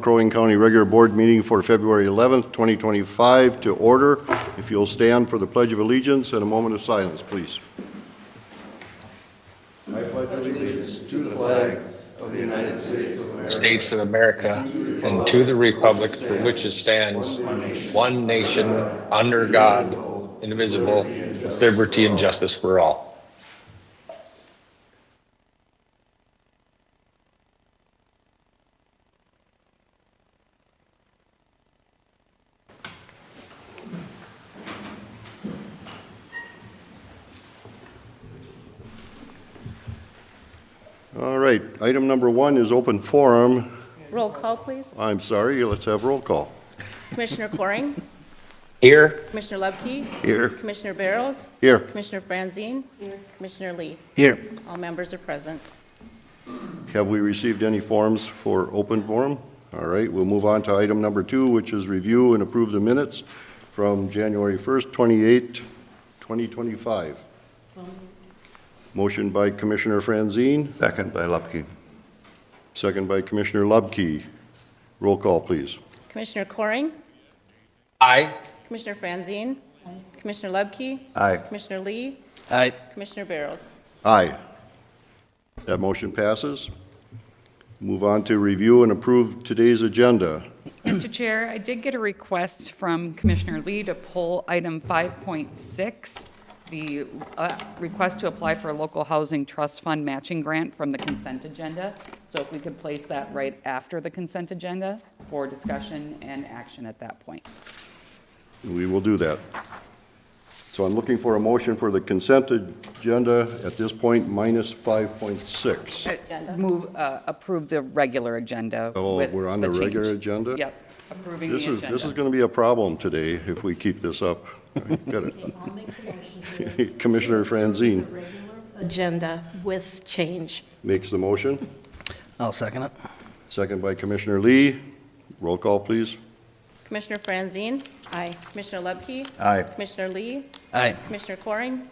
Crow Wing County Regular Board Meeting for February 11th, 2025 to order. If you'll stand for the Pledge of Allegiance and a moment of silence, please. I pledge allegiance to the flag of the United States of America, States of America, and to the republic for which it stands, one nation, under God, indivisible, with liberty and justice for all. All right, item number 1 is open forum. Roll call, please. I'm sorry, let's have roll call. Commissioner Coring, Here, Commissioner Lubke, Here. Commissioner Barrows, Here. Commissioner Franzine, Commissioner Lee. Here. All members are present. Have we received any forms for open forum? All right, we'll move on to item number 2, which is review and approve the minutes from January 1st, 2025. Motion by Commissioner Franzine, Second by Lupke. second by Commissioner Lubke. Roll call, please. Commissioner Coring, aye. Commissioner Franzine, Commissioner Lubke, Aye. Commissioner Lee, Aye. Commissioner Barrows. Aye. That motion passes. Move on to review and approve today's agenda. Mr. Chair, I did get a request from Commissioner Lee to pull item 5.6, the request to apply for a local housing trust fund matching grant from the consent agenda. So if we could place that right after the consent agenda for discussion and action at that point. We will do that. So I'm looking for a motion for the consent agenda at this point, minus 5.6. Approve the regular agenda. Oh, with we're on the the regular change. agenda? Yep, approving the This agenda. is going to be a problem today if we keep this up. Got it. Commissioner Franzine Agenda with change. makes the motion, I'll second it. second by Commissioner Lee. Roll call, please. Commissioner Franzine, Aye. Commissioner Lubke, Aye. Commissioner Lee, Aye. Commissioner Coring,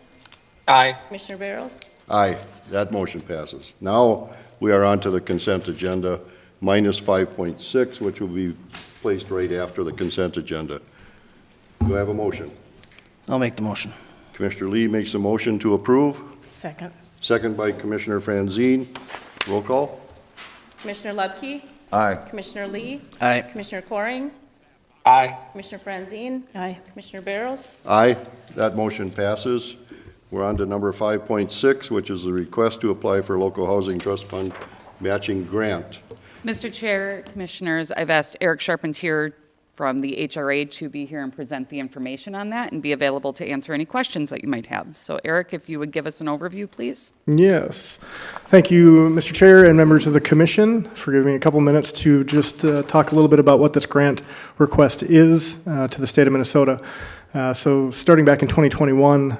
Aye. Commissioner Barrows. Aye, that motion passes. Now we are on to the consent agenda, minus 5.6, which will be placed right after the consent agenda. Do I have a motion? I'll make the motion. Commissioner Lee makes a motion to approve, Second. second by Commissioner Franzine. Roll call? Commissioner Lubke, Aye. Commissioner Lee, Aye. Commissioner Coring, Aye. Commissioner Franzine, Aye. Commissioner Barrows. Aye, that motion passes. We're on to number 5.6, which is the request to apply for local housing trust fund matching grant. Mr. Chair, Commissioners, I've asked Eric Charpentier from the HRA to be here and present the information on that and be available to answer any questions that you might have. So Eric, if you would give us an overview, please. Yes. Thank you, Mr. Chair and members of the commission, for giving me a couple minutes to just talk a little bit about what this grant request is to the state of Minnesota. So starting back in 2021,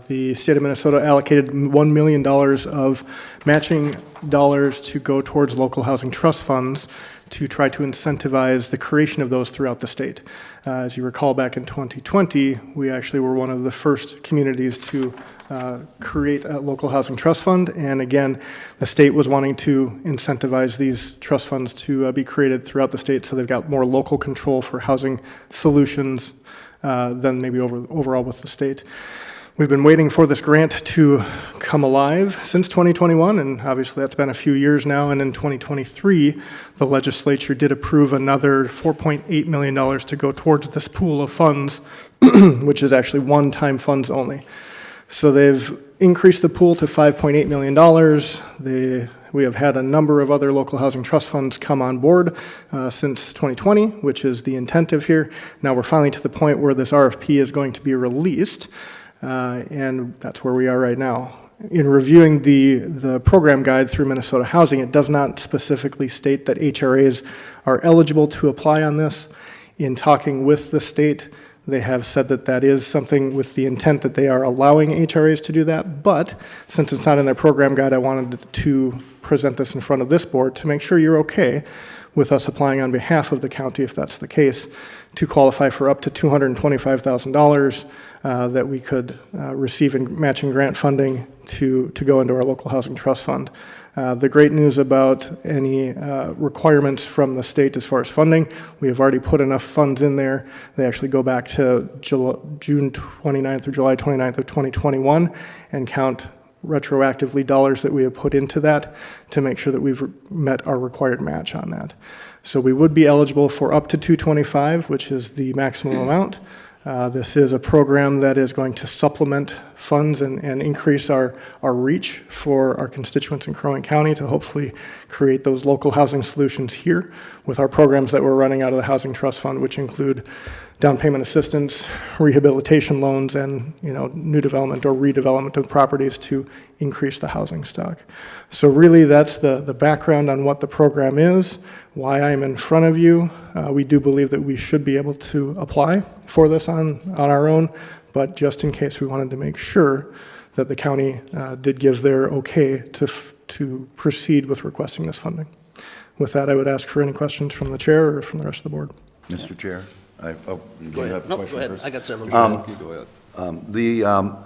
the state of Minnesota allocated $1 million of matching dollars to go towards local housing trust funds to try to incentivize the creation of those throughout the state. As you recall, back in 2020, we actually were one of the first communities to create a local housing trust fund. And again, the state was wanting to incentivize these trust funds to be created throughout the state so they've got more local control for housing solutions than maybe overall with the state. We've been waiting for this grant to come alive since 2021, and obviously that's been a few years now. And in 2023, the legislature did approve another $4.8 million to go towards this pool of funds, which is actually one-time funds only. So they've increased the pool to $5.8 million. We have had a number of other local housing trust funds come on board since 2020, which is the intent of here. Now we're finally to the point where this RFP is going to be released. And that's where we are right now. In reviewing the program guide through Minnesota Housing, it does not specifically state that HRAs are eligible to apply on this. In talking with the state, they have said that that is something with the intent that they are allowing HRAs to do that. But since it's not in their program guide, I wanted to present this in front of this board to make sure you're okay with us applying on behalf of the county, if that's the case, to qualify for up to $225,000 that we could receive in matching grant funding to go into our local housing trust fund. The great news about any requirements from the state as far as funding, we have already put enough funds in there. They actually go back to June 29th or July 29th of 2021 and count retroactively dollars that we have put into that to make sure that we've met our required match on that. So we would be eligible for up to 225, which is the maximum amount. This is a program that is going to supplement funds and increase our reach for our constituents in Crow Wing County to hopefully create those local housing solutions here with our programs that we're running out of the Housing Trust Fund, which include down payment assistance, rehabilitation loans, and new development or redevelopment of properties to increase the housing stock. So really that's the background on what the program is, why I'm in front of you. We do believe that we should be able to apply for this on our own, but just in case, we wanted to make sure that the county did give their okay to proceed with requesting this funding. With that, I would ask for any questions from the chair or from the rest of the board. Mr. Chair, do you Go have ahead. a No, question go ahead. first? I got several. You go ahead.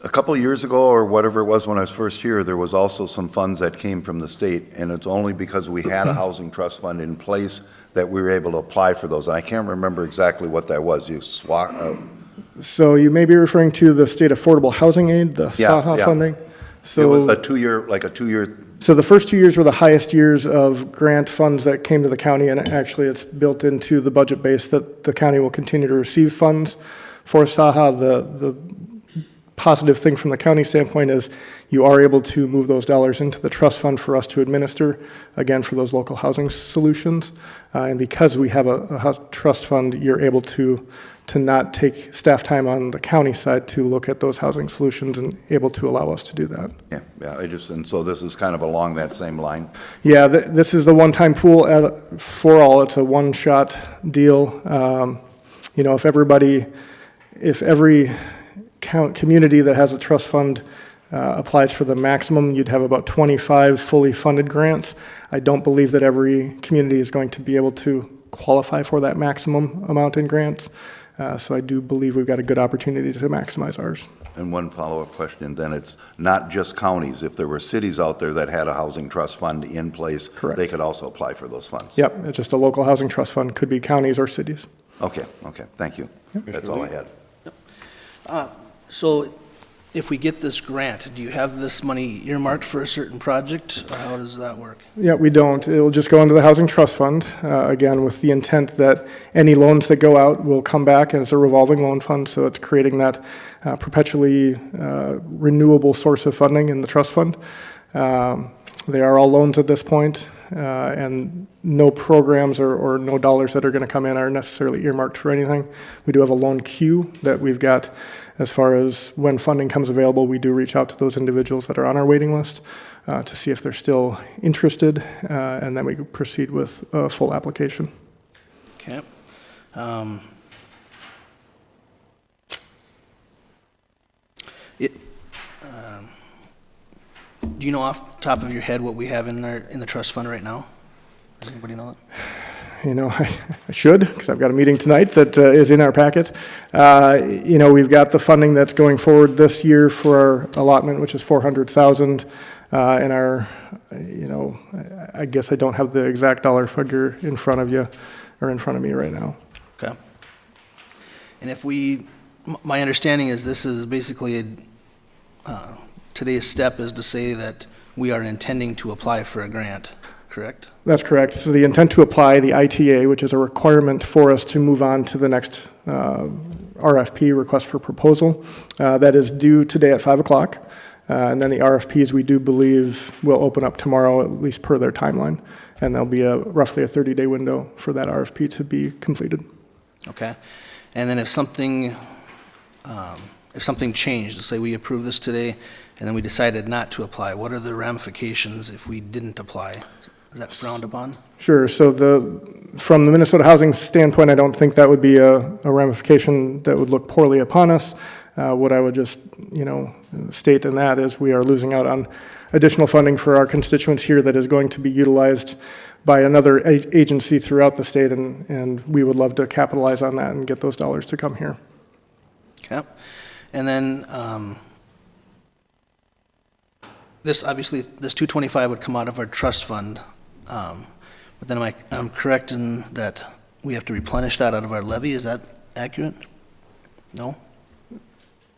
A couple of years ago, or whatever it was when I was first here, there was also some funds that came from the state, and it's only because we had a housing trust fund in place that we were able to apply for those. And I can't remember exactly what that was. So you may be referring to the State Affordable Housing Aid, the SAHA yeah. funding? It So, was a two-year, so the first 2 years were the highest years of grant funds that came to the county, and actually it's built into the budget base that the county will continue to receive funds for SAHA. The positive thing from the county standpoint is you are able to move those dollars into the trust fund for us to administer, again, for those local housing solutions. And because we have a trust fund, you're able to not take staff time on the county side to look at those housing solutions and able to allow us to do that. and so this is kind of along that same line. Yeah, this is the one-time pool for all. It's a one-shot deal. If every community that has a trust fund applies for the maximum, you'd have about 25 fully funded grants. I don't believe that every community is going to be able to qualify for that maximum amount in grants. So I do believe we've got a good opportunity to maximize ours. And one follow-up question, then it's not just counties. If there were cities out there that had a housing trust fund in place, Correct. they could also apply for those funds? Yep, it's just a local housing trust fund, could be counties or cities. Okay, thank you. That's all I had. So if we get this grant, do you have this money earmarked for a certain project, or how does that work? Yeah, we don't. It'll just go into the housing trust fund, again, with the intent that any loans that go out will come back as a revolving loan fund, so it's creating that perpetually renewable source of funding in the trust fund. They are all loans at this point, and no programs or no dollars that are going to come in are necessarily earmarked for anything. We do have a loan queue that we've got. As far as when funding comes available, we do reach out to those individuals that are on our waiting list to see if they're still interested, and then we proceed with a full application. Okay. Do you know off the top of your head what we have in the trust fund right now? Does anybody know that? I should, because I've got a meeting tonight that is in our packet. We've got the funding that's going forward this year for our allotment, which is $400,000. And I guess I don't have the exact dollar figure in front of you or in front of me right now. Okay. And my understanding is this is basically today's step is to say that we are intending to apply for a grant, correct? That's correct. So the intent to apply the ITA, which is a requirement for us to move on to the next RFP, request for proposal, that is due today at 5 o'clock. And then the RFPs, we do believe, will open up tomorrow, at least per their timeline. And there'll be roughly a 30-day window for that RFP to be completed. Okay. And then if something changed, let's say we approve this today, and then we decided not to apply, what are the ramifications if we didn't apply? Is that frowned upon? Sure. So from the Minnesota housing standpoint, I don't think that would be a ramification that would look poorly upon us. What I would just, state in that is we are losing out on additional funding for our constituents here that is going to be utilized by another agency throughout the state, and we would love to capitalize on that and get those dollars to come here. Okay. And then this, obviously, this 225 would come out of our trust fund. But then I'm correct in that we have to replenish that out of our levy? Is that accurate? No?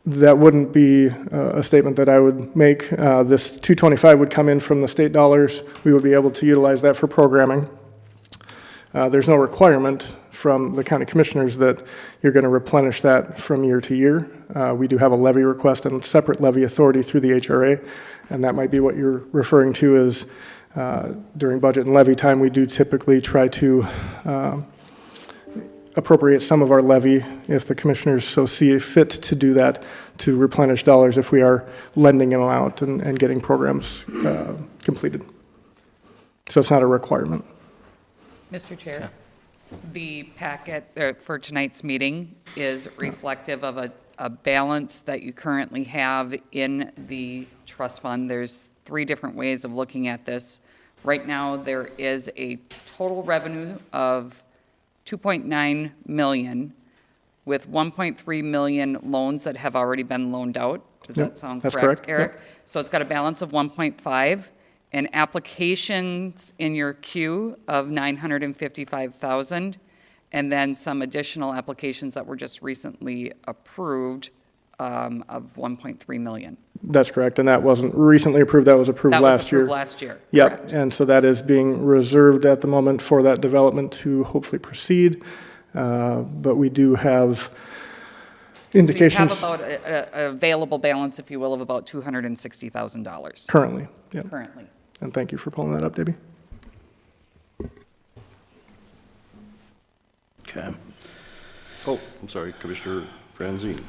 That wouldn't be a statement that I would make. This 225 would come in from the state dollars. We would be able to utilize that for programming. There's no requirement from the county commissioners that you're going to replenish that from year to year. We do have a levy request and separate levy authority through the HRA, and that might be what you're referring to as during budget and levy time, we do typically try to appropriate some of our levy, if the commissioners so see fit to do that, to replenish dollars if we are lending them out and getting programs completed. So it's not a requirement. Mr. Chair, the packet for tonight's meeting is reflective of a balance that you currently have in the trust fund. There's 3 different ways of looking at this. Right now, there is a total revenue of $2.9 million with 1.3 million loans that have already been loaned out. Does Yep, that sound that's correct, correct. Eric? Yep. So it's got a balance of 1.5 and applications in your queue of 955,000, and then some additional applications that were just recently approved of 1.3 million. That's correct, and that wasn't recently approved, that was approved That was last year. approved last year. Yep, correct. and so that is being reserved at the moment for that development to hopefully proceed. But we do have indications. So you have about a available balance, if you will, of about $260,000 Currently, yep. currently. And thank you for pulling that up, Debbie. Okay. Oh, I'm sorry, Commissioner Franzine.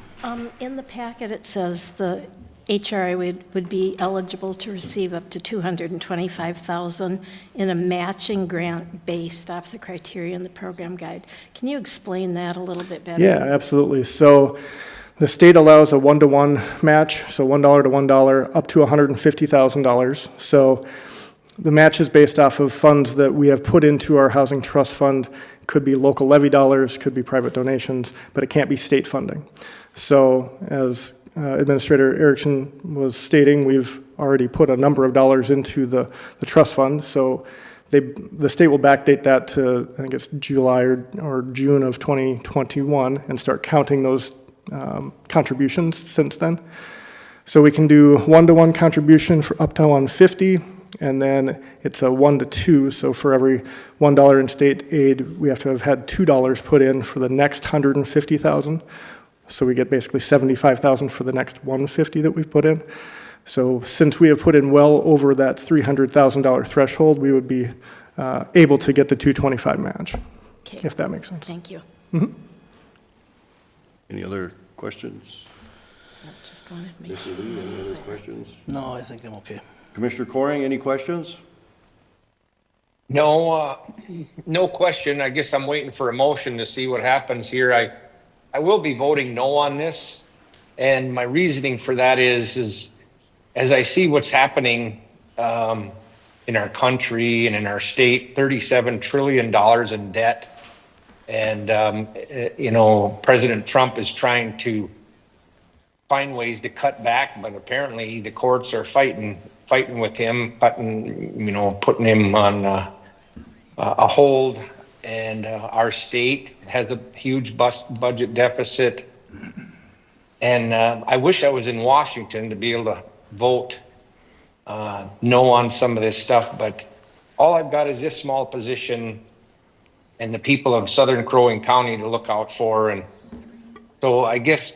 In the packet, it says the HRA would be eligible to receive up to $225,000 in a matching grant based off the criteria in the program guide. Can you explain that a little bit better? Yeah, absolutely. So the state allows a 1-to-1 match, so $1 to $1, up to $150,000. So the match is based off of funds that we have put into our housing trust fund. Could be local levy dollars, could be private donations, but it can't be state funding. So as Administrator Erickson was stating, we've already put a number of dollars into the trust fund. So the state will backdate that to, I think it's July or June of 2021 and start counting those contributions since then. So we can do 1-to-1 contribution for up to 150, and then it's a 1-to-2. So for every $1 in state aid, we have to have had $2 put in for the next 150,000. So we get basically 75,000 for the next 150 that we've put in. So since we have put in well over that $300,000 threshold, we would be able to get the 225 match, Okay, if that makes sense. thank you. Any other questions? Just wanted to make Mr. Lee, any other questions? No, I think I'm okay. Commissioner Coring, any questions? No, no question. I guess I'm waiting for a motion to see what happens here. I will be voting no on this, and my reasoning for that is as I see what's happening in our country and in our state, $37 trillion in debt, and President Trump is trying to find ways to cut back, but apparently the courts are fighting with him, putting him on a hold. And our state has a huge budget deficit. And I wish I was in Washington to be able to vote no on some of this stuff, but all I've got is this small position and the people of Southern Crow Wing County to look out for. And so I guess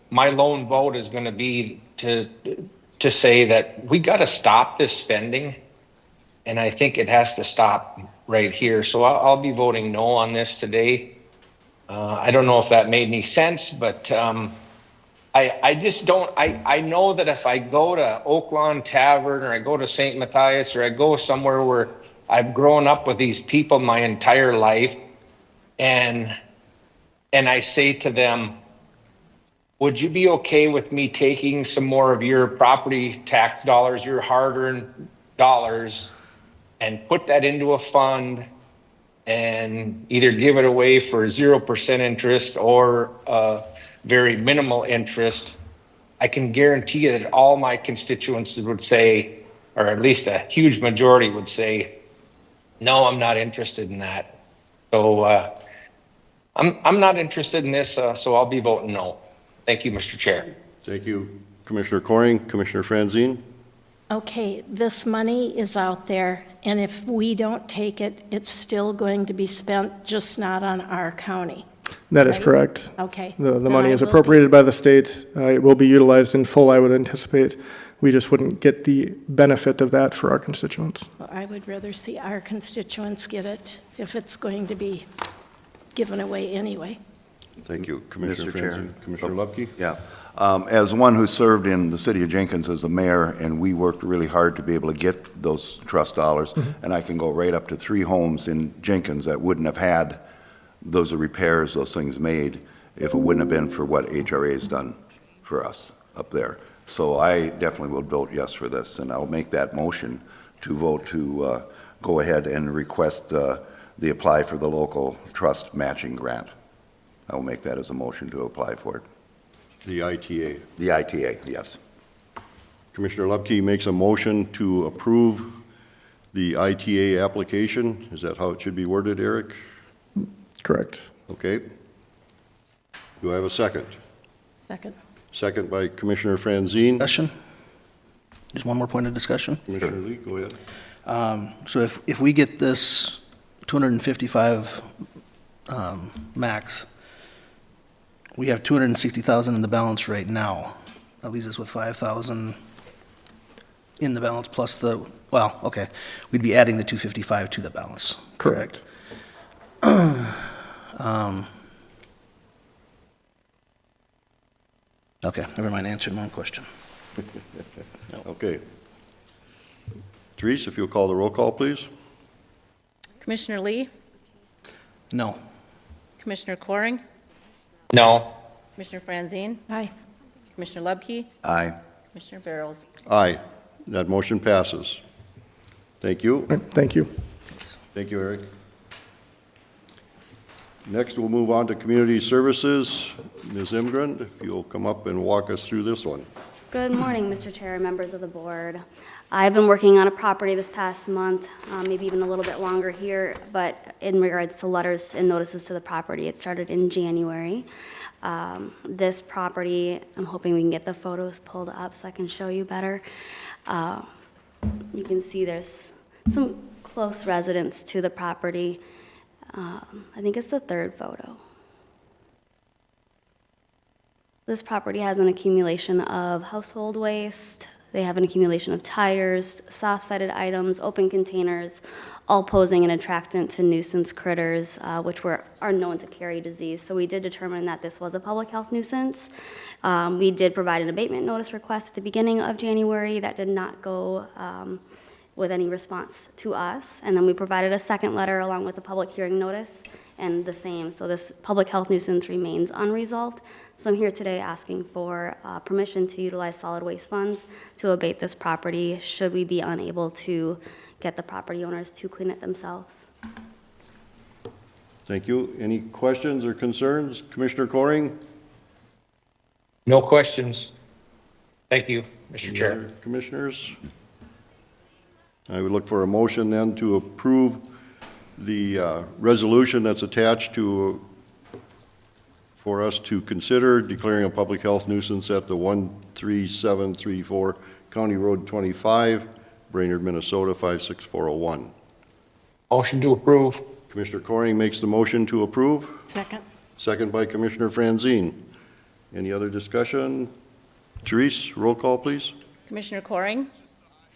my lone vote is going to be to say that we got to stop this spending, and I think it has to stop right here. So I'll be voting no on this today. I don't know if that made any sense, but I just don't. I know that if I go to Oak Lawn Tavern or I go to St. Matthias or I go somewhere where I've grown up with these people my entire life, and I say to them, would you be okay with me taking some more of your property tax dollars, your hard-earned dollars, and put that into a fund and either give it away for 0% interest or very minimal interest? I can guarantee you that all my constituents would say, or at least a huge majority would say, no, I'm not interested in that. So I'm not interested in this, so I'll be voting no. Thank you, Mr. Chair. Thank you, Commissioner Coring. Commissioner Franzine? Okay, this money is out there, and if we don't take it, it's still going to be spent, just not on our county. That is Right. correct. Okay. The Then money I is will be- appropriated by the state. It will be utilized in full, I would anticipate. We just wouldn't get the benefit of that for our constituents. Well, I would rather see our constituents get it if it's going to be given away anyway. Thank you, Commissioner Mr. Chair. Franzine. Commissioner Lupke? Yeah. As one who served in the city of Jenkins as a mayor, and we worked really hard to be able to get those trust dollars, and I can go right up to 3 homes in Jenkins that wouldn't have had those repairs, those things made, if it wouldn't have been for what HRA has done for us up there. So I definitely would vote yes for this, and I'll make that motion to vote to go ahead and request the apply for the local trust matching grant. I will make that as a motion to apply for it. The ITA. The ITA, yes. Commissioner Lupke makes a motion to approve the ITA application. Is that how it should be worded, Eric? Correct. Okay. Do I have a second? Second. Second by Commissioner Franzine. Discussion? Just one more point of discussion. Commissioner Lee, go ahead. So if we get this 255 max, we have 260,000 in the balance right now. That leaves us with 5,000 in the balance plus the, well, okay, we'd be adding the 255 to the balance. Correct. Okay, never mind, answered my own question. Okay. Therese, if you'll call the roll call, please. Commissioner Lee, No. Commissioner Coring, No. Commissioner Franzine, Aye. Commissioner Lubke, Aye. Commissioner Barrows. Aye. That motion passes. Thank you. All right, thank you. Thank you, Eric. Next, we'll move on to Community Services. Ms. Imgren, if you'll come up and walk us through this one. Good morning, Mr. Chair and members of the board. I've been working on a property this past month, maybe even a little bit longer here, but in regards to letters and notices to the property, it started in January. This property, I'm hoping we can get the photos pulled up so I can show you better. You can see there's some close residents to the property. I think it's the 3rd photo. This property has an accumulation of household waste. They have an accumulation of tires, soft-sided items, open containers, all posing an attractant to nuisance critters, which are known to carry disease. So we did determine that this was a public health nuisance. We did provide an abatement notice request at the beginning of January. That did not go with any response to us. And then we provided a second letter along with a public hearing notice and the same. So this public health nuisance remains unresolved. So I'm here today asking for permission to utilize solid waste funds to abate this property should we be unable to get the property owners to clean it themselves. Thank you. Any questions or concerns? Commissioner Coring? No questions. Thank you, Mr. Any Chair. other commissioners? I would look for a motion then to approve the resolution that's attached to, for us to consider declaring a public health nuisance at the 13734 County Road 25, Brainerd, Minnesota 56401. Motion to approve. Commissioner Coring makes the motion to approve, Second. second by Commissioner Franzine. Any other discussion? Therese, roll call, please. Commissioner Coring,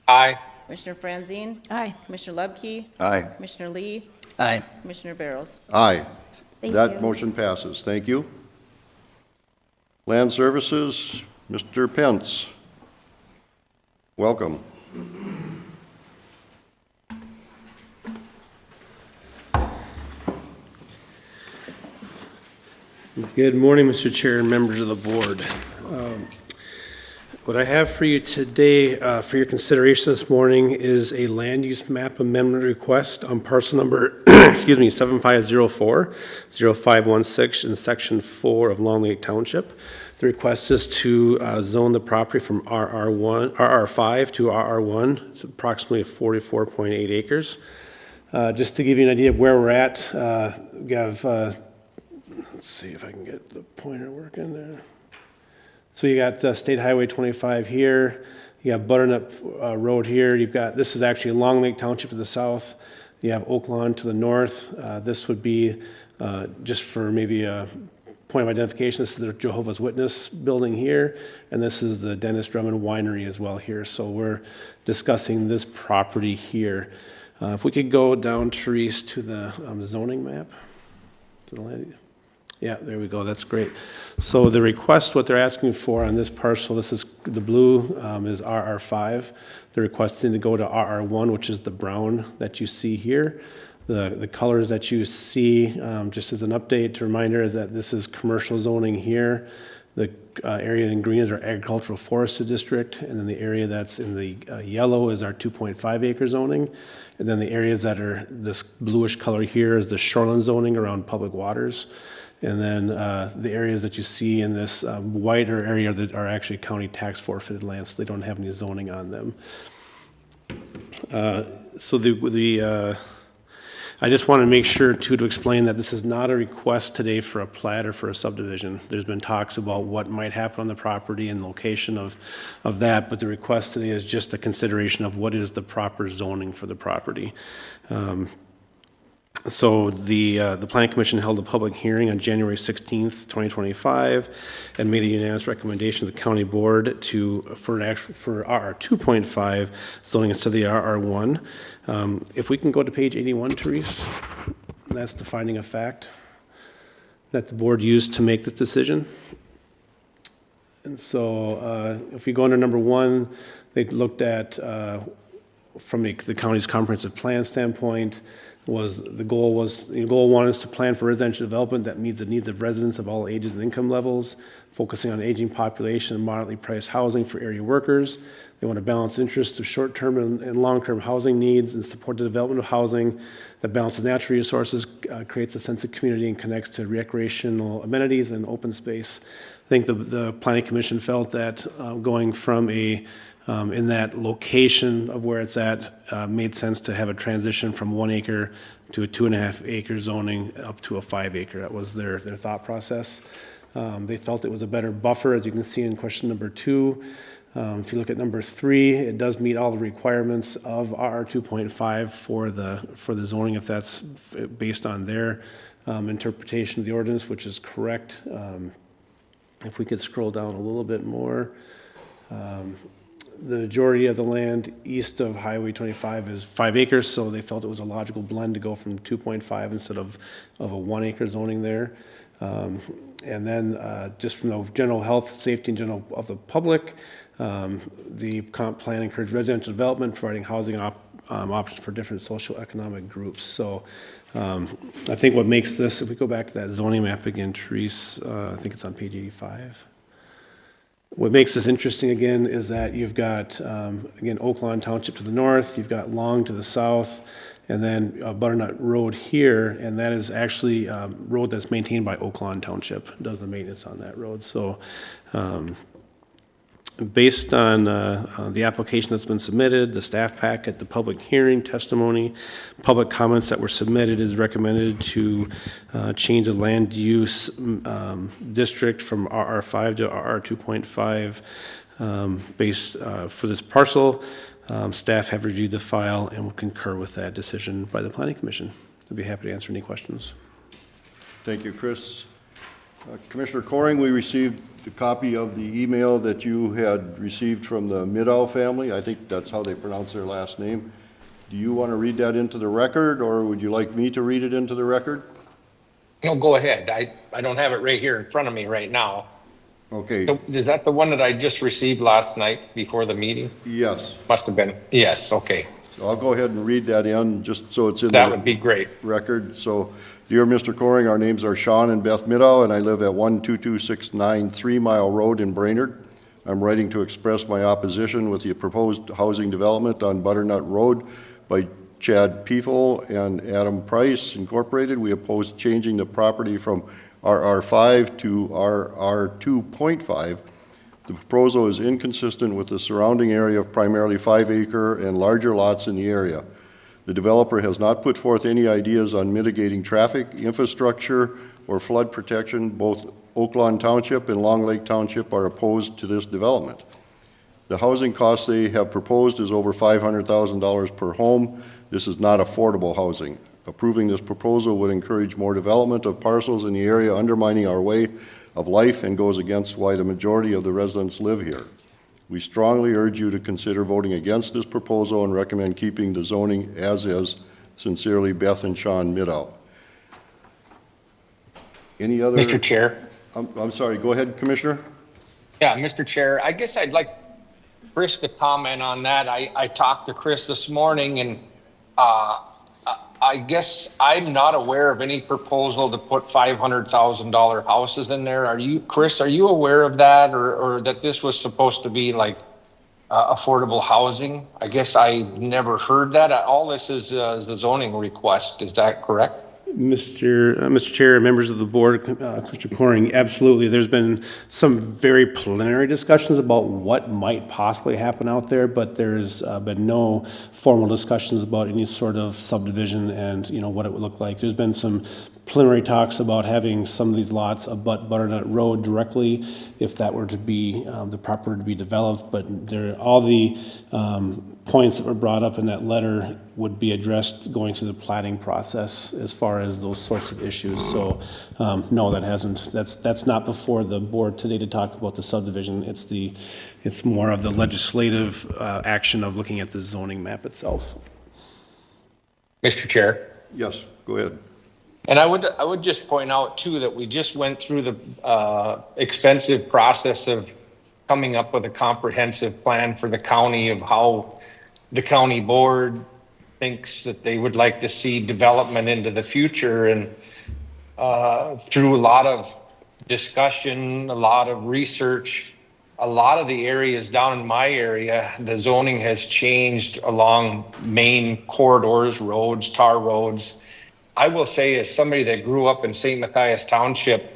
Aye. Commissioner Franzine, Aye. Commissioner Lubke, Aye. Commissioner Lee, Aye. Commissioner Barrows. Aye. Thank That you. motion passes. Thank you. Land Services, Mr. Pence. Welcome. Good morning, Mr. Chair and members of the board. What I have for you today, for your consideration this morning, is a land use map amendment request on parcel number excuse me, 7504-0516 in Section 4 of Long Lake Township. The request is to zone the property from RR5 to RR1. It's approximately 44.8 acres. Just to give you an idea of where we're at, we have, let's see if I can get the pointer working there. So you got State Highway 25 here, you have Butternut Road here, you've got, this is actually Long Lake Township to the south, you have Oak Lawn to the north. This would be, just for maybe a point of identification, this is the Jehovah's Witness building here, and this is the Dennis Drummond Winery as well here. So we're discussing this property here. If we could go down, Therese, to the zoning map. To the land. Yeah, there we go, that's great. So the request, what they're asking for on this parcel, this is, the blue is RR5. They're requesting to go to RR1, which is the brown that you see here. The colors that you see, just as an update, reminder, is that this is commercial zoning here. The area in green is our agricultural forested district, and then the area that's in the yellow is our 2.5 acre zoning. And then the areas that are this bluish color here is the shoreline zoning around public waters. And then the areas that you see in this whiter area that are actually county tax forfeited lands, so they don't have any zoning on them. I just want to make sure, too, to explain that this is not a request today for a plat or for a subdivision. There's been talks about what might happen on the property and location of that, but the request today is just the consideration of what is the proper zoning for the property. So the Planning Commission held a public hearing on January 16th, 2025, and made a unanimous recommendation to the county board for RR 2.5 zoning instead of the RR1. If we can go to page 81, Therese, that's the finding of fact that the board used to make this decision. And so if we go under number 1, they looked at, from the county's comprehensive plan standpoint, goal 1 is to plan for residential development that meets the needs of residents of all ages and income levels, focusing on aging population and moderately priced housing for area workers. They want to balance interests of short-term and long-term housing needs and support the development of housing that balances natural resources, creates a sense of community, and connects to recreational amenities and open space. I think the Planning Commission felt that going from in that location of where it's at, made sense to have a transition from 1 acre to a 2.5 acre zoning up to a 5 acre. That was their thought process. They felt it was a better buffer, as you can see in question number 2. If you look at number 3, it does meet all the requirements of RR 2.5 for the zoning, if that's based on their interpretation of the ordinance, which is correct. If we could scroll down a little bit more. The majority of the land east of Highway 25 is 5 acres, so they felt it was a logical blend to go from 2.5 instead of a 1 acre zoning there. And then just from the general health, safety, and general of the public, the comp plan encouraged residential development, providing housing options for different social economic groups. So I think what makes this, if we go back to that zoning map again, Therese, I think it's on page 85. What makes this interesting again is that you've got, again, Oak Lawn Township to the north, you've got Long to the south, and then Butternut Road here, and that is actually a road that's maintained by Oak Lawn Township, does the maintenance on that road. So based on the application that's been submitted, the staff packet, the public hearing, testimony, public comments that were submitted, is recommended to change the land use district from RR5 to RR 2.5 based for this parcel. Staff have reviewed the file and will concur with that decision by the Planning Commission. I'd be happy to answer any questions. Thank you, Chris. Commissioner Coring, we received a copy of the email that you had received from the Middow family. I think that's how they pronounce their last name. Do you want to read that into the record, or would you like me to read it into the record? No, go ahead. I don't have it right here in front of me right now. Okay. So, is that the one that I just received last night before the meeting? Yes. Must have been. Yes, okay. So I'll go ahead and read that in, just so it's in That the would be great. record. So, dear Mr. Coring, our names are Sean and Beth Middow, and I live at 12269 3 Mile Road in Brainerd. I'm writing to express my opposition with the proposed housing development on Butternut Road by Chad Piefel and Adam Price Incorporated. We oppose changing the property from RR5 to RR2.5. The proposal is inconsistent with the surrounding area of primarily 5-acre and larger lots in the area. The developer has not put forth any ideas on mitigating traffic, infrastructure, or flood protection. Both Oak Lawn Township and Long Lake Township are opposed to this development. The housing cost they have proposed is over $500,000 per home. This is not affordable housing. Approving this proposal would encourage more development of parcels in the area, undermining our way of life, and goes against why the majority of the residents live here. We strongly urge you to consider voting against this proposal and recommend keeping the zoning as is. Sincerely, Beth and Sean Middow. Any other? Mr. Chair. I'm sorry, go ahead, Commissioner. Yeah, Mr. Chair, I guess I'd like Chris to comment on that. I talked to Chris this morning, and I guess I'm not aware of any proposal to put $500,000 houses in there. Chris, are you aware of that, or that this was supposed to be like affordable housing? I guess I never heard that. All this is the zoning request. Is that correct? Mr. Chair, members of the board, Commissioner Coring, absolutely. There's been some very preliminary discussions about what might possibly happen out there, but there's been no formal discussions about any sort of subdivision and, what it would look like. There's been some preliminary talks about having some of these lots abut Butternut Road directly, if that were to be the property to be developed. But all the points that were brought up in that letter would be addressed going through the platting process as far as those sorts of issues. So no, that's not before the board today to talk about the subdivision. It's more of the legislative action of looking at the zoning map itself. Mr. Chair. Yes, go ahead. And I would just point out too that we just went through the expensive process of coming up with a comprehensive plan for the county of how the county board thinks that they would like to see development into the future. And through a lot of discussion, a lot of research, a lot of the areas down in my area, the zoning has changed along main corridors, roads, tar roads. I will say, as somebody that grew up in St. Matthias Township,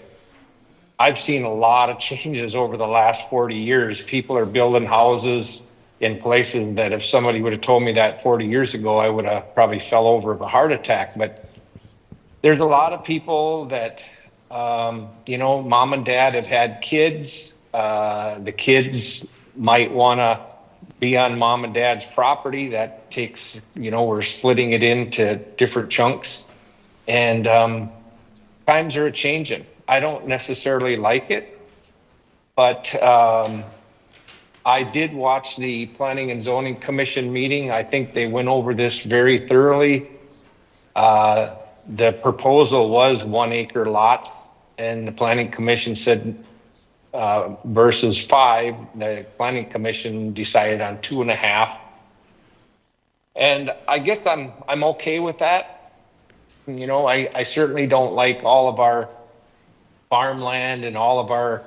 I've seen a lot of changes over the last 40 years. People are building houses in places that if somebody would have told me that 40 years ago, I would have probably fell over of a heart attack. But there's a lot of people that, mom and dad have had kids. The kids might want to be on mom and dad's property. That takes, we're splitting it into different chunks. And times are changing. I don't necessarily like it, but I did watch the Planning and Zoning Commission meeting. I think they went over this very thoroughly. The proposal was 1-acre lot, and the Planning Commission said versus 5. The Planning Commission decided on 2.5. And I guess I'm okay with that. I certainly don't like all of our farmland and all of our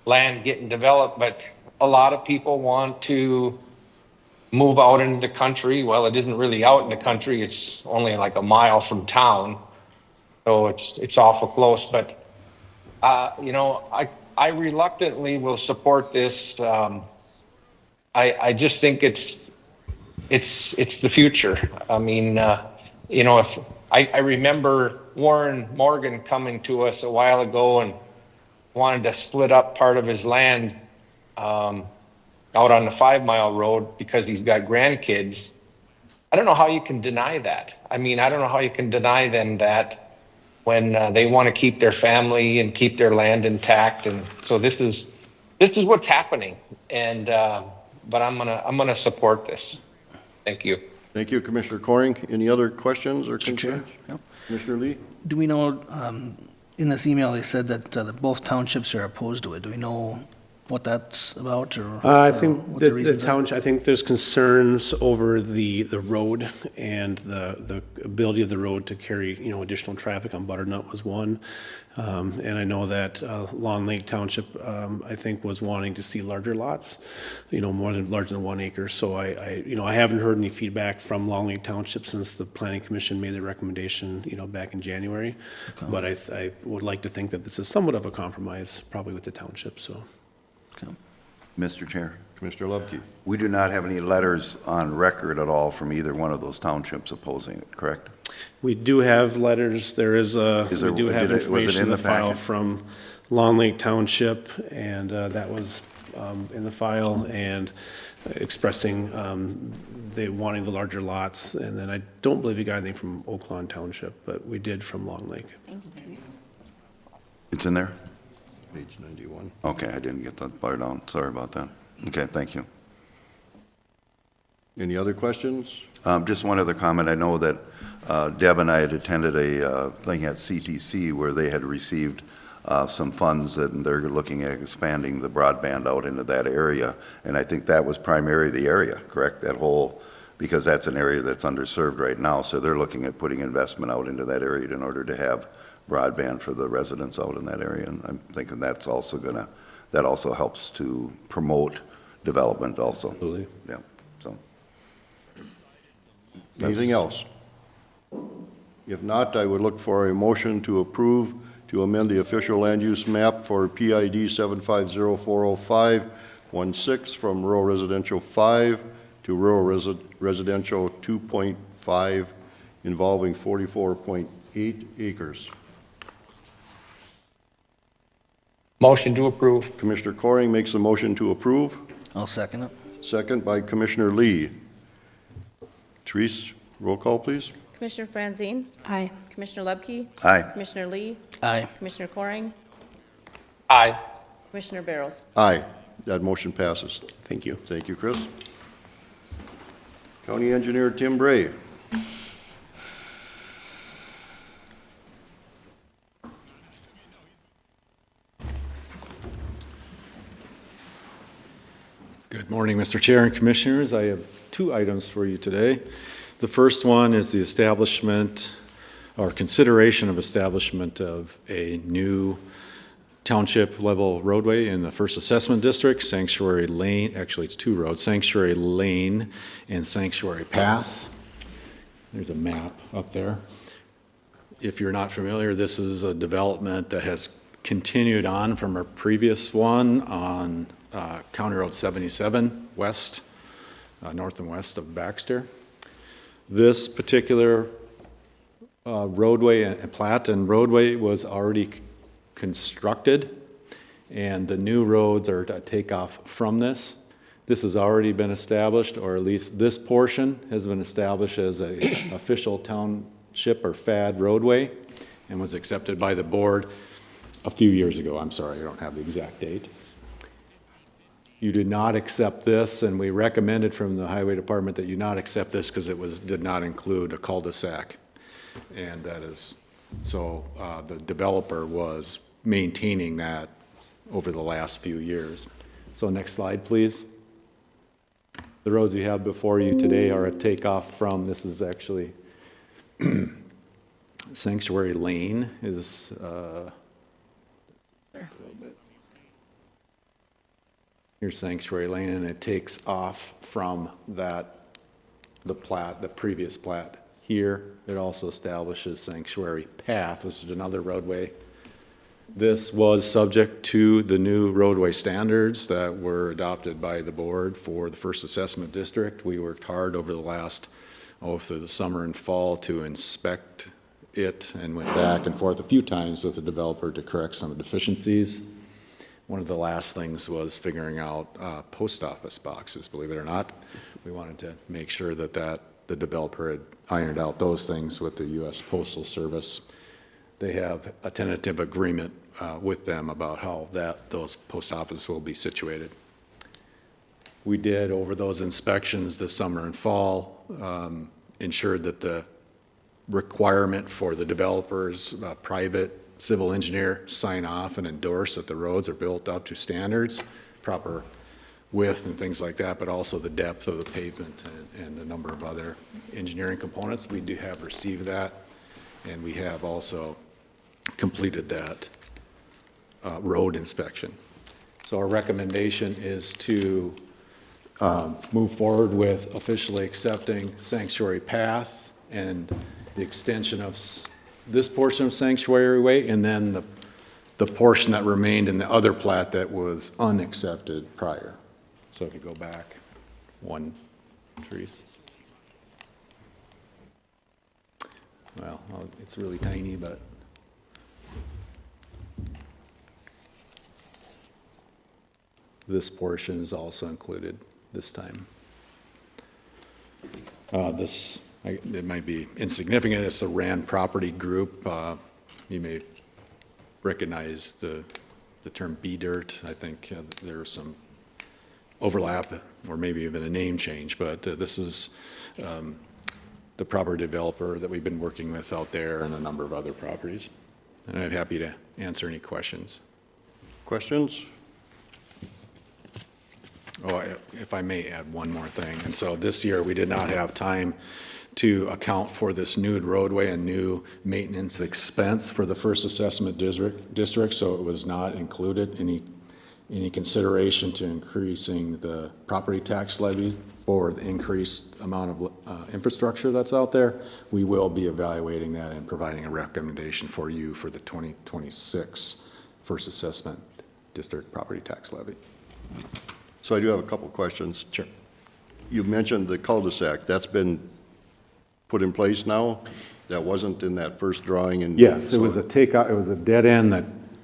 land getting developed, but a lot of people want to move out into the country. Well, it isn't really out in the country. It's only like a mile from town. So it's awful close, but I reluctantly will support this. I just think it's the future. I mean, if I remember Warren Morgan coming to us a while ago and wanted to split up part of his land out on the 5-mile road because he's got grandkids. I don't know how you can deny that. I mean, I don't know how you can deny them that when they want to keep their family and keep their land intact. And so this is what's happening. And but I'm gonna support this. Thank you. Thank you, Commissioner Coring. Any other questions or Mr. Chair? concerns? Yep. Commissioner Lee? Do we know, in this email, they said that both townships are opposed to it. Do we know what that's about, or? I or think what that the reasons are? township, I think there's concerns over the road and the ability of the road to carry, additional traffic on Butternut was one. And I know that Long Lake Township, I think, was wanting to see larger lots, larger than 1 acre. So I haven't heard any feedback from Long Lake Township since the Planning Commission made the recommendation, back in January. But I would like to think that this is somewhat of a compromise, probably with the township, so. Okay. Mr. Chair, Commissioner Lubke. we do not have any letters on record at all from either one of those townships opposing it, correct? We do have letters, we do have was it information in in the the file packet? from Long Lake Township, and that was in the file, and expressing they wanting the larger lots, and then I don't believe we got anything from Oak Lawn Township, but we did from Long Lake. It's in there? Page 91. Okay, I didn't get that part down. Sorry about that. Okay, thank you. Any other questions? Just one other comment. I know that Deb and I had attended a thing at CTC where they had received some funds, and they're looking at expanding the broadband out into that area. And I think that was primarily the area, correct? That whole, because that's an area that's underserved right now. So they're looking at putting investment out into that area in order to have broadband for the residents out in that area. And I'm thinking that's also that also helps to promote development also. Absolutely. Yeah, so. Anything else? If not, I would look for a motion to approve to amend the official land use map for PID 750-405-16 from rural residential 5 to rural residential 2.5 involving 44.8 acres. Motion to approve. Commissioner Coring makes a motion to approve, I'll second it. second by Commissioner Lee. Therese, roll call, please. Commissioner Franzine? Aye. Commissioner Lubke? Aye. Commissioner Lee? Aye. Commissioner Coring? Aye. Commissioner Barrows? Aye. That motion passes. Thank you. Thank you, Chris. County Engineer Tim Bray. Good morning, Mr. Chair and Commissioners. I have two items for you today. The first one is the establishment or consideration of establishment of a new township level roadway in the First Assessment District, Sanctuary Lane, actually it's two roads, Sanctuary Lane and Sanctuary Path. There's a map up there. If you're not familiar, this is a development that has continued on from a previous one on County Road 77 west, north and west of Baxter. This particular roadway and plat and roadway was already constructed, and the new roads are to take off from this. This has already been established, or at least this portion has been established as a official township or FAD roadway and was accepted by the board a few years ago. I'm sorry, I don't have the exact date. You did not accept this, and we recommended from the Highway Department that you not accept this because it did not include a cul-de-sac. And that is, so the developer was maintaining that over the last few years. So next slide, please. The roads you have before you today are a takeoff from, this is actually Sanctuary Lane is here's Sanctuary Lane, and it takes off from that, the previous plat. Here, it also establishes Sanctuary Path, which is another roadway. This was subject to the new roadway standards that were adopted by the board for the First Assessment District. We worked hard over the last, through the summer and fall to inspect it and went back and forth a few times with the developer to correct some deficiencies. One of the last things was figuring out post office boxes, believe it or not. We wanted to make sure that the developer had ironed out those things with the U.S. Postal Service. They have a tentative agreement with them about how those post offices will be situated. We did, over those inspections this summer and fall, ensured that the requirement for the developers, private civil engineer, sign off and endorse that the roads are built up to standards proper width and things like that, but also the depth of the pavement and a number of other engineering components. We do have received that, and we have also completed that road inspection. So our recommendation is to move forward with officially accepting Sanctuary Path and the extension of this portion of Sanctuary Way, and then the portion that remained in the other plat that was unaccepted prior. So if you go back one, Therese. Well, it's really tiny, but this portion is also included this time. It might be insignificant. It's the Rand Property Group. You may recognize the term B-Dirt. I think there's some overlap or maybe even a name change, but this is the property developer that we've been working with out there and a number of other properties. And I'm happy to answer any questions. Questions? Oh, if I may add one more thing. And so this year, we did not have time to account for this new roadway and new maintenance expense for the first assessment district, so it was not included any consideration to increasing the property tax levy for the increased amount of infrastructure that's out there. We will be evaluating that and providing a recommendation for you for the 2026 first assessment district property tax levy. So I do have a couple questions. Sure. You mentioned the cul-de-sac. That's been put in place now? That wasn't in that first drawing? And Yes, it was a takeout, it was a dead end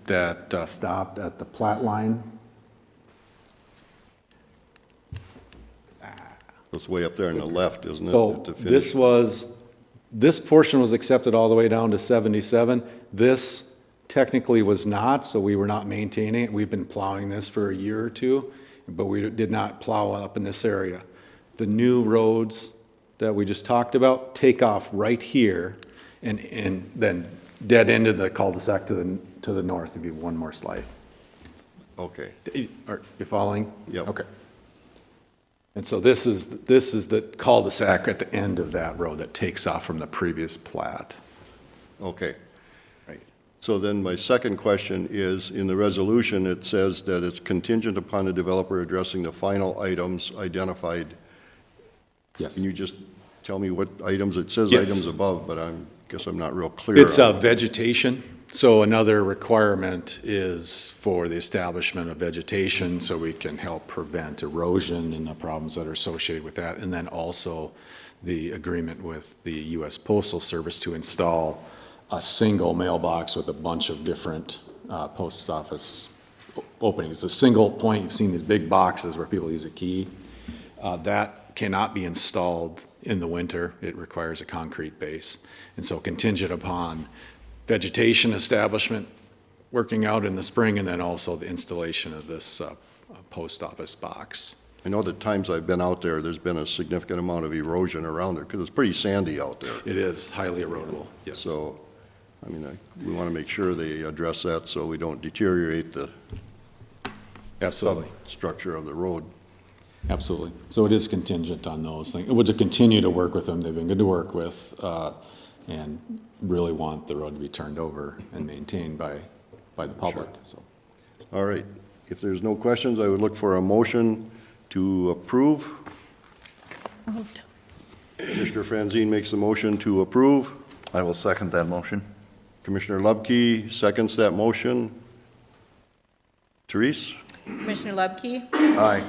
that stopped at the plat line. It's way up there on the left, isn't it? So at the finish? this portion was accepted all the way down to 77. This technically was not, so we were not maintaining it. We've been plowing this for a year or two, but we did not plow up in this area. The new roads that we just talked about take off right here and then dead into the cul-de-sac to the north. If you have one more slide. Okay. Are you following? Yep. Okay. And so this is the cul-de-sac at the end of that road that takes off from the previous plat. Okay. Right. So then my second question is, in the resolution, it says that it's contingent upon the developer addressing the final items identified. Yes. Can you just tell me what items? It says Yes. items above, but guess I'm not real clear. It's on it. vegetation. So another requirement is for the establishment of vegetation so we can help prevent erosion and the problems that are associated with that. And then also the agreement with the U.S. Postal Service to install a single mailbox with a bunch of different post office openings. A single point, you've seen these big boxes where people use a key. That cannot be installed in the winter. It requires a concrete base. And so contingent upon vegetation establishment working out in the spring, and then also the installation of this post office box. I know the times I've been out there, there's been a significant amount of erosion around there because it's pretty sandy out there. It is highly erodible, yes. So, I mean, we want to make sure they address that so we don't deteriorate the Absolutely, structure of the road. absolutely. So it is contingent on those things. We'll continue to work with them. They've been good to work with, and really want the road to be turned over and maintained by the public, so. All right. If there's no questions, I would look for a motion to approve. Moved. Commissioner Franzine makes the motion to approve. I will second that motion. Commissioner Lubke seconds that motion. Therese? Commissioner Lubke, Aye.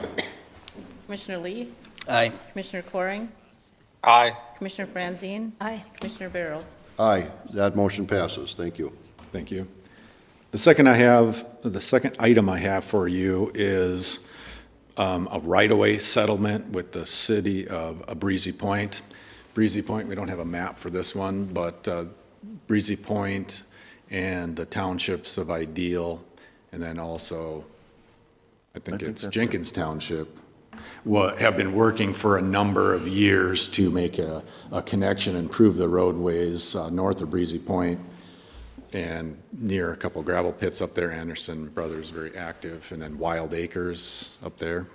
Commissioner Lee, Aye. Commissioner Coring, Aye. Commissioner Franzine, Aye. Commissioner Barrows. Aye. That motion passes. Thank you. Thank you. The second item I have for you is a right-of-way settlement with the city of Breezy Point. Breezy Point, we don't have a map for this one, but Breezy Point and the townships of Ideal, and then also, I think it's Jenkins Township, have been working for a number of years to make a connection, improve the roadways north of Breezy Point. and near a couple gravel pits up there. Anderson Brothers, very active, and then Wild Acres up there.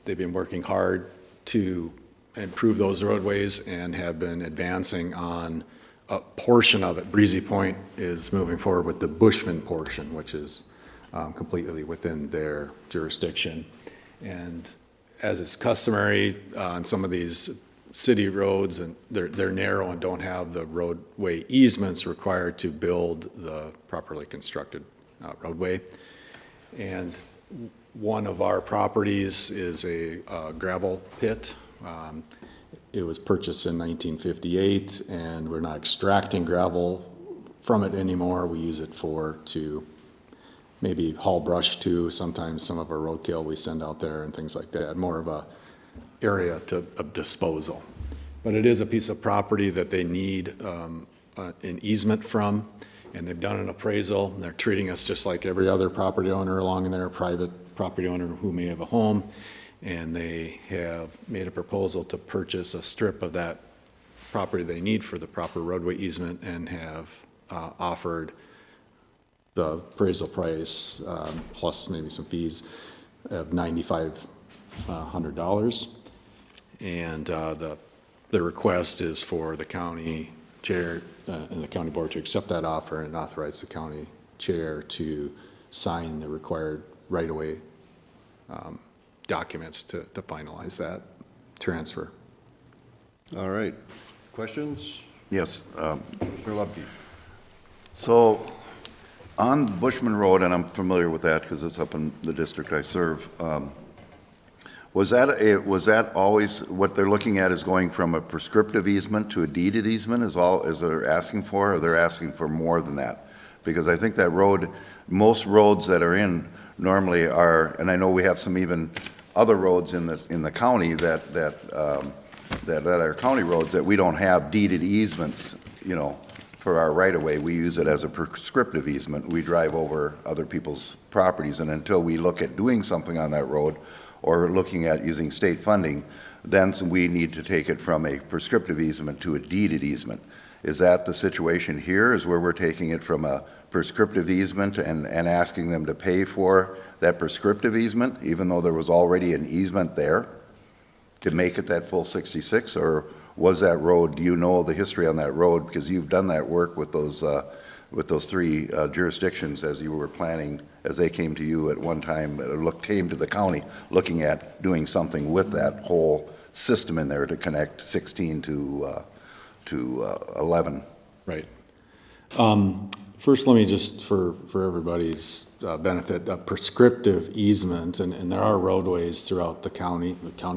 They've been working hard to improve those roadways and have been advancing on a portion of it. Breezy Point is moving forward with the Bushman portion, which is completely within their jurisdiction. And as is customary on some of these city roads, and they're narrow and don't have the roadway easements required to build the properly constructed roadway. And one of our properties is a gravel pit. It was purchased in 1958, and we're not extracting gravel from it anymore. We use it to maybe haul brush to, sometimes some of our roadkill we send out there and things like that, more of a area of disposal. But it is a piece of property that they need an easement from, and they've done an appraisal, and they're treating us just like every other property owner along there, private property owner who may have a home, and they have made a proposal to purchase a strip of that property they need for the proper roadway easement, and have offered the appraisal price plus maybe some fees of $9,500. And the request is for the county chair and the county board to accept that offer and authorize the county chair to sign the required right-of-way documents to finalize that transfer. All right. Questions? Yes. Mr. Lupke? So on Bushman Road, and I'm familiar with that because it's up in the district I serve, was that always, what they're looking at is going from a prescriptive easement to a deeded easement is they're asking for, or they're asking for more than that? Because I think that road, most roads that are in normally are, and I know we have some even other roads in the county that are county roads that we don't have deeded easements, you know, for our right-of-way. We use it as a prescriptive easement. We drive over other people's properties, and until we look at doing something on that road or looking at using state funding, then we need to take it from a prescriptive easement to a deeded easement. Is that the situation here, is where we're taking it from a prescriptive easement and asking them to pay for that prescriptive easement, even though there was already an easement there to make it that full 66? Or was that road, do you know the history on that road? Because you've done that work with those three jurisdictions as you were planning, as they came to you at one time, came to the county, looking at doing something with that whole system in there to connect 16 to 11. Right. First, let me just, for everybody's benefit, a prescriptive easement, and there are roadways throughout the county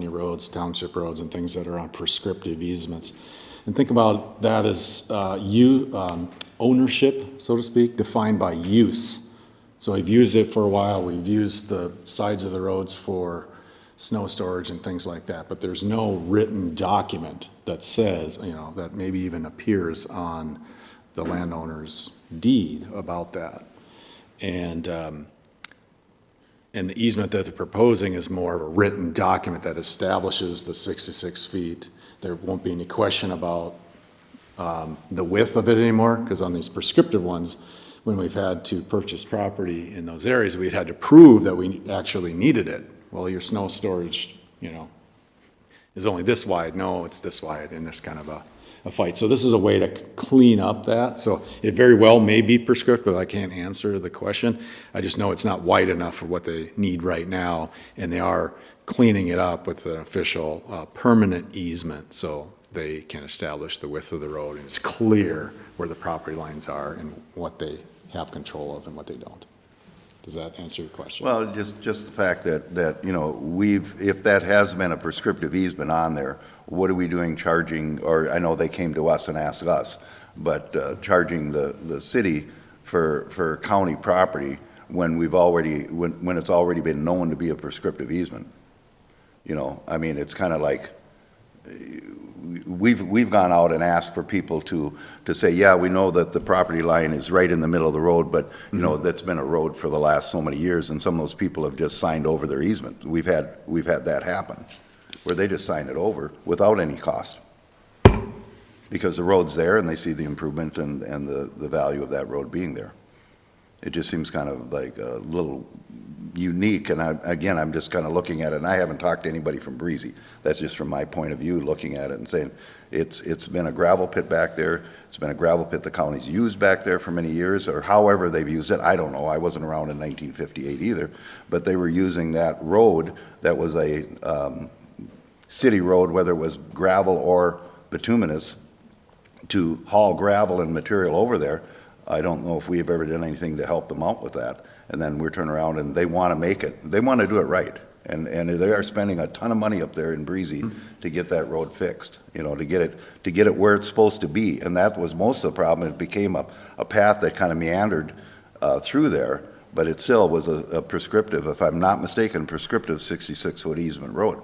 roads, township roads, and things that are on prescriptive easements. And think about that as ownership, so to speak, defined by use. So we've used it for a while. We've used the sides of the roads for snow storage and things like that, but there's no written document that says, you know, that maybe even appears on the landowner's deed about that. And the easement that they're proposing is more of a written document that establishes the 66 feet. There won't be any question about the width of it anymore, because on these prescriptive ones, when we've had to purchase property in those areas, we've had to prove that we actually needed it. Well, your snow storage, you know, is only this wide. No, it's this wide, and there's kind of a fight. So this is a way to clean up that. So it very well may be prescriptive. I can't answer the question. I just know it's not wide enough for what they need right now, and they are cleaning it up with an official permanent easement so they can establish the width of the road, and it's clear where the property lines are and what they have control of and what they don't. Does that answer your question? Well, just the fact that you know, if that has been a prescriptive easement on there, what are we doing charging, or I know they came to us and asked us, but charging the city for county property when when it's already been known to be a prescriptive easement? You know, I mean, it's kind of like, we've gone out and asked for people to say, yeah, we know that the property line is right in the middle of the road, but you know, that's been a road for the last so many years, and some of those people have just signed over their easement. We've had that happen, where they just sign it over without any cost. because the road's there and they see the improvement and the value of that road being there. It just seems kind of like a little unique, and again, I'm just kind of looking at it, and I haven't talked to anybody from Breezy. That's just from my point of view, looking at it and saying, it's been a gravel pit back there. It's been a gravel pit the county's used back there for many years, or however they've used it. I don't know. I wasn't around in 1958 either, but they were using that road that was a city road, whether it was gravel or bituminous, to haul gravel and material over there. I don't know if we've ever done anything to help them out with that. And then we're turning around and they want to make it, they want to do it right. And they are spending a ton of money up there in Breezy to get that road fixed, you know, to get it where it's supposed to be. And that was most of the problem. It became a path that kind of meandered through there, but it still was a prescriptive, if I'm not mistaken, prescriptive 66-foot easement road.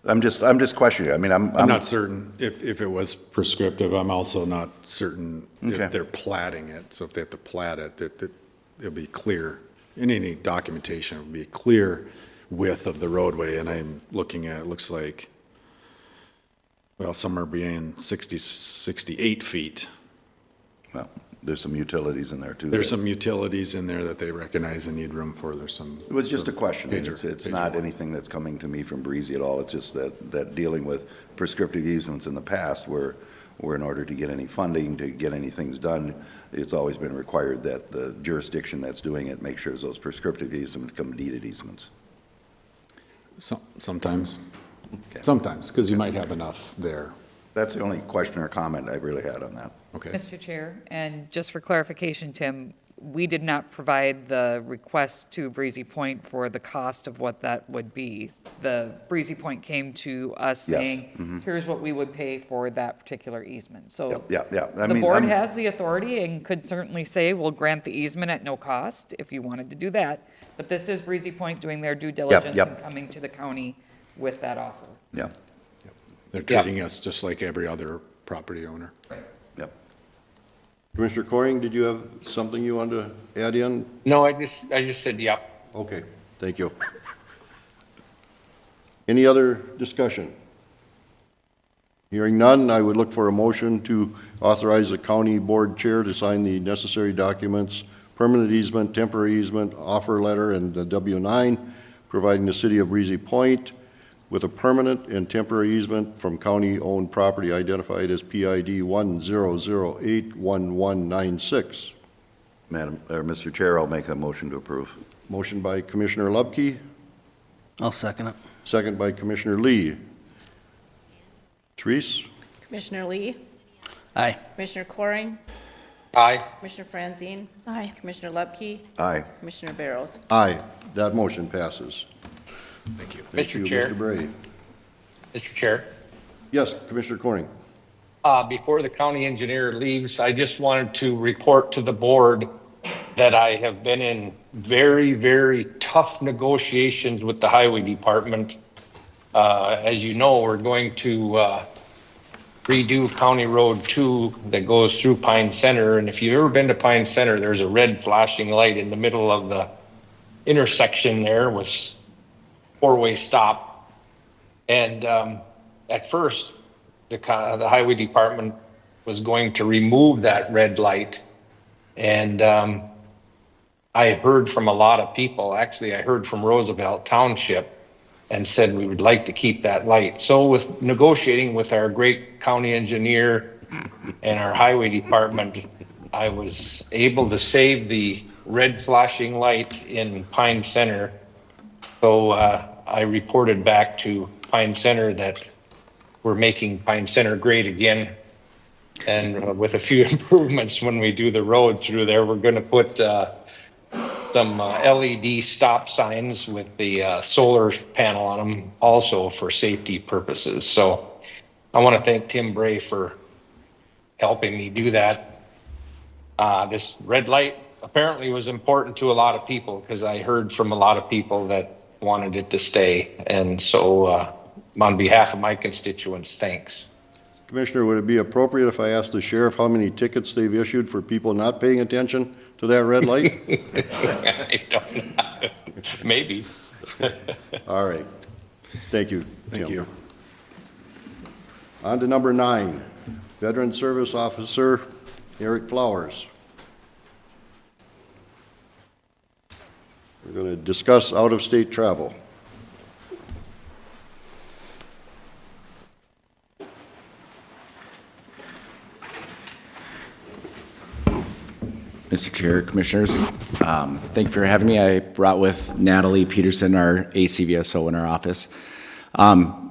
I'm just questioning. I mean, I'm not certain if it was prescriptive. I'm also not certain Okay. if they're platting it. So if they have to plat it, it'll be clear. In any documentation, it would be a clear width of the roadway. And I'm looking at, it looks like, well, somewhere being 68 feet. Well, there's some utilities in there too. There's some utilities in there that they recognize and need room for. There's some. It was just a question. Major- It's major not one. anything that's coming to me from Breezy at all. It's just that dealing with prescriptive easements in the past where in order to get any funding, to get any things done, it's always been required that the jurisdiction that's doing it make sure those prescriptive easements become deeded easements. Sometimes, Okay. sometimes, because you might have enough there. That's the only question or comment I really had on that. Okay. Mr. Chair, and just for clarification, Tim, we did not provide the request to Breezy Point for the cost of what that would be. The Breezy Point came to us Yes. saying, here's what we would pay for that particular easement. So Yeah. I the mean, board I'm- has the authority and could certainly say, we'll grant the easement at no cost if you wanted to do that. But this is Breezy Point doing their due diligence yep. and coming to the county with that offer. Yeah, They're treating us just like every other property owner. yep. Commissioner Coring, did you have something you wanted to add in? No, I just said, yep. Okay, thank you. Any other discussion? Hearing none, I would look for a motion to authorize the county board chair to sign the necessary documents, permanent easement, temporary easement, offer letter, and the W-9, providing the city of Breezy Point with a permanent and temporary easement from county-owned property identified as PID 100811196. Mr. Chair, I'll make a motion to approve. Motion by Commissioner Lubke, I'll second it. second by Commissioner Lee. Therese? Commissioner Lee, Aye. Commissioner Coring, Aye. Commissioner Franzine, Aye. Commissioner Lubke, Aye. Commissioner Barrows. Aye, that motion passes. Thank you. Thank Mr. you, Chair. Mr. Bray. Mr. Chair. Yes, Commissioner Corning. Before the county engineer leaves, I just wanted to report to the board that I have been in very, very tough negotiations with the highway department. As you know, we're going to redo County Road 2 that goes through Pine Center. And if you've ever been to Pine Center, there's a red flashing light in the middle of the intersection there with four-way stop. And at first, the highway department was going to remove that red light. And I heard from a lot of people, actually I heard from Roosevelt Township, and said we would like to keep that light. So with negotiating with our great county engineer and our highway department, I was able to save the red flashing light in Pine Center. So I reported back to Pine Center that we're making Pine Center great again. And with a few improvements when we do the road through there, we're going to put some LED stop signs with the solar panel on them also for safety purposes. So I want to thank Tim Bray for helping me do that. This red light apparently was important to a lot of people because I heard from a lot of people that wanted it to stay. And so on behalf of my constituents, thanks. Commissioner, would it be appropriate if I asked the sheriff how many tickets they've issued for people not paying attention to that red light? I don't know. Maybe. All right. Thank you, Tim. Thank you. On to number 9. Veteran Service Officer Eric Flowers. We're going to discuss out-of-state travel. Mr. Chair, Commissioners, thank you for having me. I brought with Natalie Peterson, our ACVSO in our office.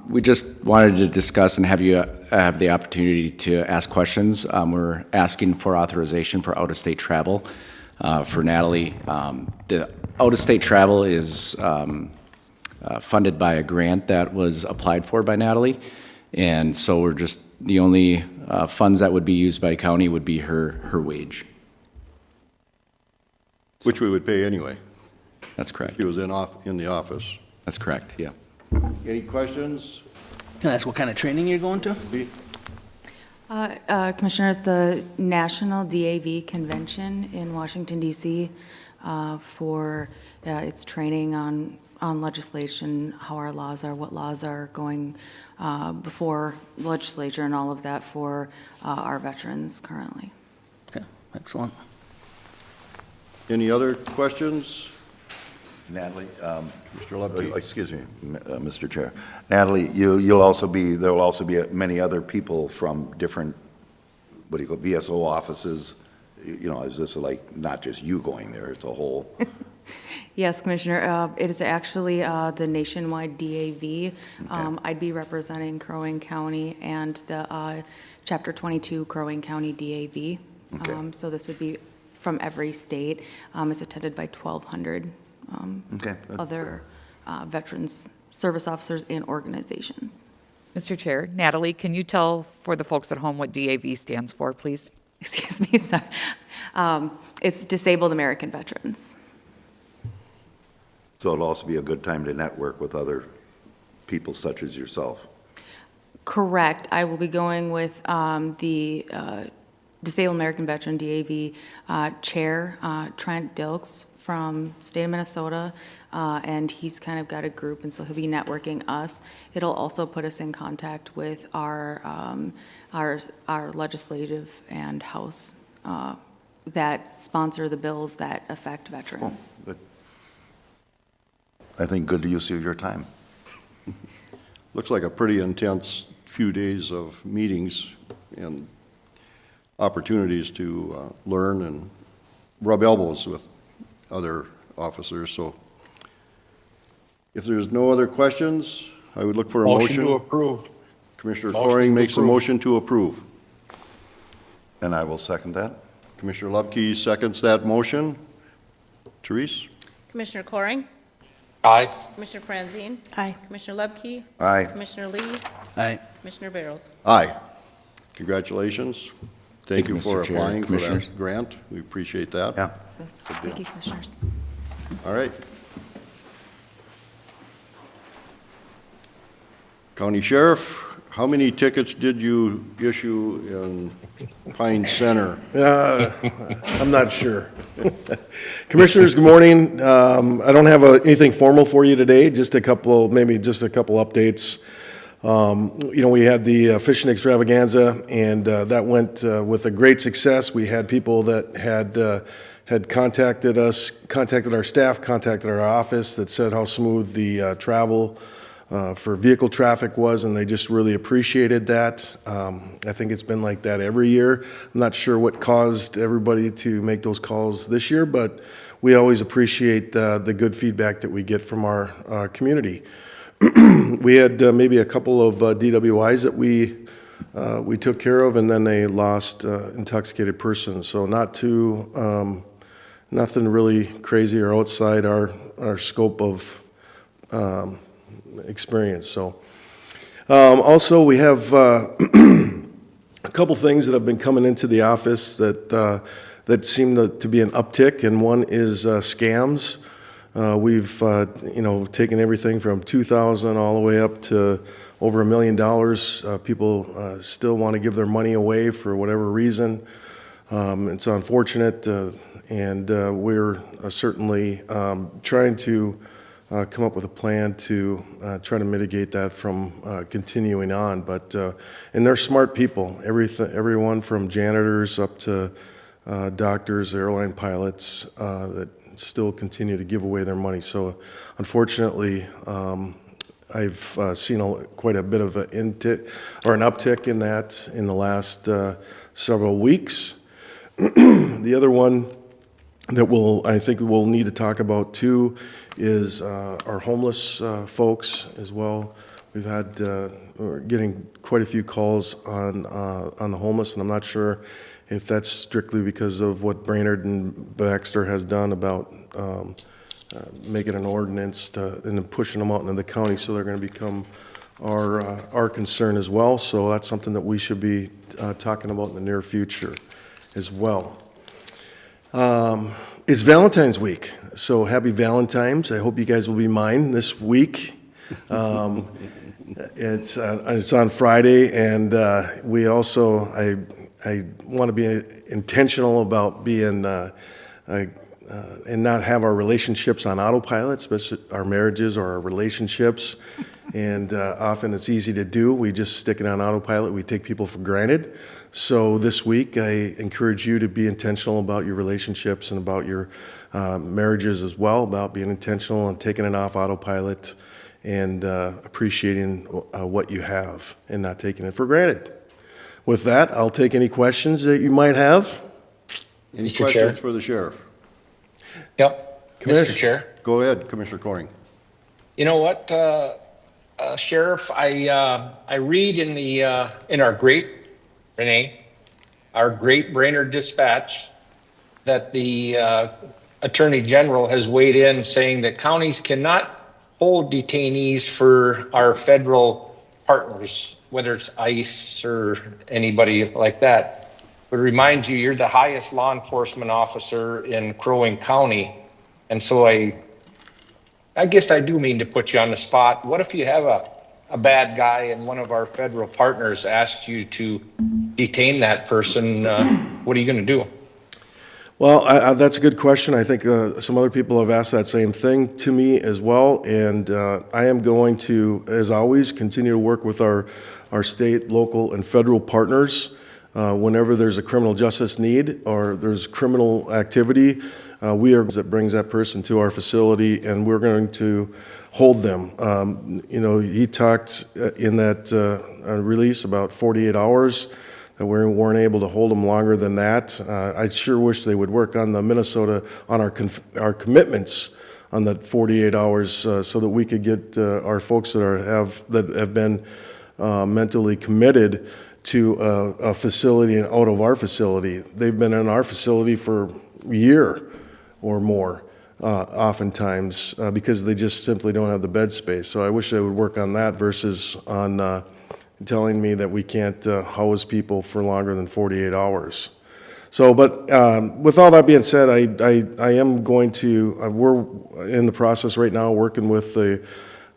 We just wanted to discuss and have you have the opportunity to ask questions. We're asking for authorization for out-of-state travel for Natalie. The out-of-state travel is funded by a grant that was applied for by Natalie, and so we're just, the only funds that would be used by county would be her wage. Which we would pay anyway. That's correct. If he was in the office. That's correct, yeah. Any questions? Can I ask what kind of training you're going to? Lee? Commissioners, the National DAV Convention in Washington DC for its training on legislation, how our laws are, what laws are going before legislature and all of that for our veterans currently. Okay, excellent. Any other questions? Natalie, Mr. Lepke? excuse me, Mr. Chair. Natalie, there will also be many other people from different, what do you call, VSO offices. You know, is this like not just you going there, it's a whole? Yes, Commissioner, it is actually the nationwide DAV. I'd be representing Crow Wing County and the Chapter 22 Crow Wing County DAV. Okay. So this would be from every state. It's attended by 1,200 Okay, good. other veterans service officers and organizations. Mr. Chair, Natalie, can you tell for the folks at home what DAV stands for, please? Excuse me, sorry. It's Disabled American Veterans. So it'll also be a good time to network with other people such as yourself. Correct. I will be going with the Disabled American Veteran DAV Chair, Trent Dilks from state of Minnesota, and he's kind of got a group, and so he'll be networking us. It'll also put us in contact with our legislative and House that sponsor the bills that affect veterans. Good. I think good use of your time. Looks like a pretty intense few days of meetings and opportunities to learn and rub elbows with other officers. So if there's no other questions, I would look for a motion. Motion to approve. Commissioner Motion Coring to makes a approve. motion to approve. And I will second that. Commissioner Lubke seconds that motion. Therese? Commissioner Coring, Aye. Commissioner Franzine, Aye. Commissioner Lubke, Aye. Commissioner Lee, Aye. Commissioner Barrows. Aye. Congratulations. Thank you Mr. for Chair, applying for Commissioners. that grant. We appreciate that. Yeah. Thank you, Commissioners. All right. County Sheriff, how many tickets did you issue in Pine Center? I'm not sure. Commissioners, good morning. I don't have anything formal for you today, just a couple updates. We had the fishing extravaganza, and that went with a great success. We had people that had contacted us, contacted our staff, contacted our office, that said how smooth the travel for vehicle traffic was, and they just really appreciated that. I think it's been like that every year. I'm not sure what caused everybody to make those calls this year, but we always appreciate the good feedback that we get from our community. We had maybe a couple of DWIs that we took care of, and then they lost intoxicated persons. So nothing really crazy or outside our scope of experience. So also we have a couple things that have been coming into the office that seem to be an uptick, and one is scams. We've taken everything from $2,000 all the way up to over $1 million. People still want to give their money away for whatever reason. It's unfortunate, and we're certainly trying to come up with a plan to try to mitigate that from continuing on. But, and they're smart people, everyone from janitors up to doctors, airline pilots, that still continue to give away their money. So unfortunately, I've seen quite a bit of an uptick in that in the last several weeks. The other one that I think we'll need to talk about too is our homeless folks as well. We're getting quite a few calls on the homeless, and I'm not sure if that's strictly because of what Brainerd and Baxter has done about making an ordinance and then pushing them out into the county, so they're going to become our concern as well. So that's something that we should be talking about in the near future as well. It's Valentine's week, so happy Valentine's. I hope you guys will be mine this week. It's on Friday, and we also, I want to be intentional about being, and not have our relationships on autopilot, especially our marriages or our relationships. And often it's easy to do. We just stick it on autopilot. We take people for granted. So this week, I encourage you to be intentional about your relationships and about your marriages as well, about being intentional and taking it off autopilot and appreciating what you have and not taking it for granted. With that, I'll take any questions that you might have. Any Mr. questions Chair? for the sheriff? Yep, Mr. Chair. Go ahead, Commissioner Coring. You know what, Sheriff, I read in our great, Renee, our great Brainerd Dispatch, that the Attorney General has weighed in saying that counties cannot hold detainees for our federal partners, whether it's ICE or anybody like that. But remind you, you're the highest law enforcement officer in Crow Wing County. And so I guess I do mean to put you on the spot. What if you have a bad guy and one of our federal partners asks you to detain that person? What are you going to do? Well, that's a good question. I think some other people have asked that same thing to me as well. And I am going to, as always, continue to work with our state, local, and federal partners. Whenever there's a criminal justice need or there's criminal activity, that brings that person to our facility, and we're going to hold them. He talked in that release about 48 hours, that we weren't able to hold them longer than that. I sure wish they would work on the Minnesota, on our commitments on that 48 hours, so that we could get our folks that have been mentally committed to a facility and out of our facility. They've been in our facility for a year or more, oftentimes, because they just simply don't have the bed space. So I wish they would work on that versus on telling me that we can't house people for longer than 48 hours. So, but with all that being said, I am going to, we're in the process right now working with the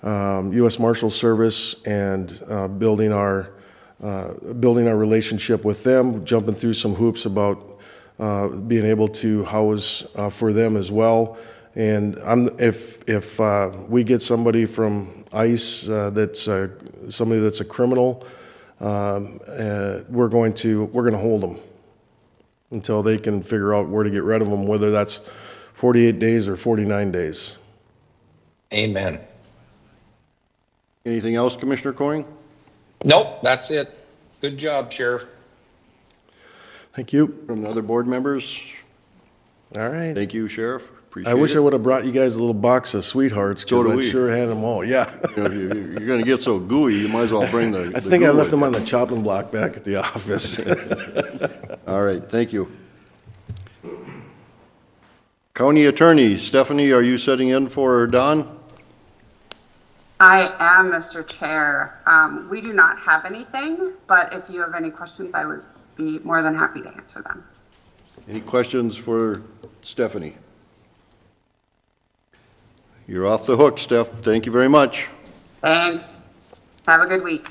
U.S. Marshals Service and building our relationship with them, jumping through some hoops about being able to house for them as well. And if we get somebody from ICE that's somebody that's a criminal, we're going to hold them until they can figure out where to get rid of them, whether that's 48 days or 49 days. Amen. Anything else, Commissioner Coring? Nope, that's it. Good job, Sheriff. Thank you. From the other board members? All right. Thank you, Sheriff. Appreciate I wish it. I would have brought you guys a little box of sweethearts, So because do I we. sure had them all. Yeah. If you're going to get so gooey, you might as well bring the I think I goo left with them you. on the chopping block back at the office. All right, thank you. County Attorney, Stephanie, are you sitting in for Don? I am, Mr. Chair. We do not have anything, but if you have any questions, I would be more than happy to answer them. Any questions for Stephanie? You're off the hook, Steph. Thank you very much. Thanks. Have a good week.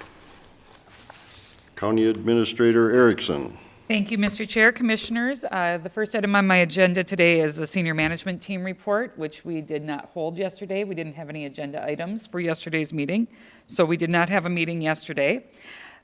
County Administrator Erickson. Thank you, Mr. Chair, Commissioners. The first item on my agenda today is the Senior Management Team Report, which we did not hold yesterday. We didn't have any agenda items for yesterday's meeting, so we did not have a meeting yesterday.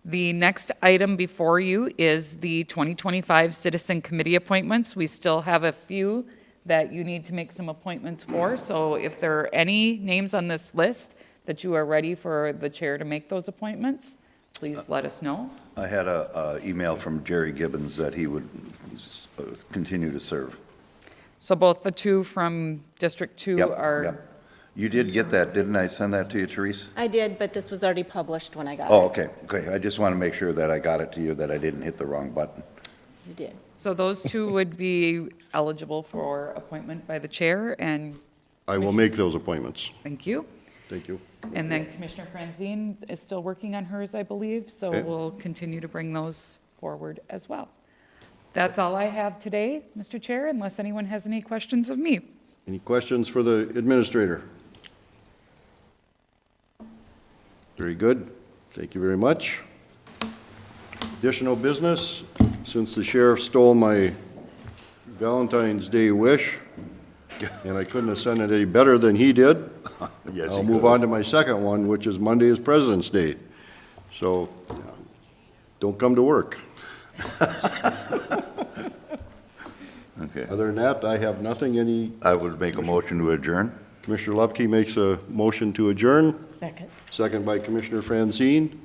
The next item before you is the 2025 Citizen Committee appointments. We still have a few that you need to make some appointments for, so if there are any names on this list that you are ready for the chair to make those appointments, please let us know. I had a email from Jerry Gibbons that he would continue to serve. So both the two from District 2 Yep, are... yep. You did get that, didn't I send that to you, Therese? I did, but this was already published when I got it. Oh, okay, okay. I just want to make sure that I got it to you, that I didn't hit the wrong button. You did. So those two would be eligible for appointment by the chair, and I will make those appointments. thank you. Thank you. And then Commissioner Franzine is still working on hers, I believe, so Okay. we'll continue to bring those forward as well. That's all I have today, Mr. Chair, unless anyone has any questions of me. Any questions for the administrator? Very good. Thank you very much. Additional business, since the sheriff stole my Valentine's Day wish, and I couldn't have sent it any better than he did, Yes, I'll you move could. on to my second one, which is Monday is President's Day. So, don't come to work. Okay. Other than that, I have nothing. Any, I would make a motion to adjourn. Commissioner Lupke makes a motion to adjourn, Second. second by Commissioner Franzine.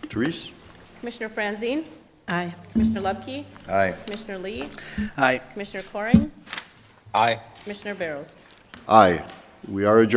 Therese? Commissioner Franzine? Aye. Commissioner Lubke? Aye. Commissioner Lee? Aye. Commissioner Coring? Aye. Commissioner Barrows? Aye. We are adjourned.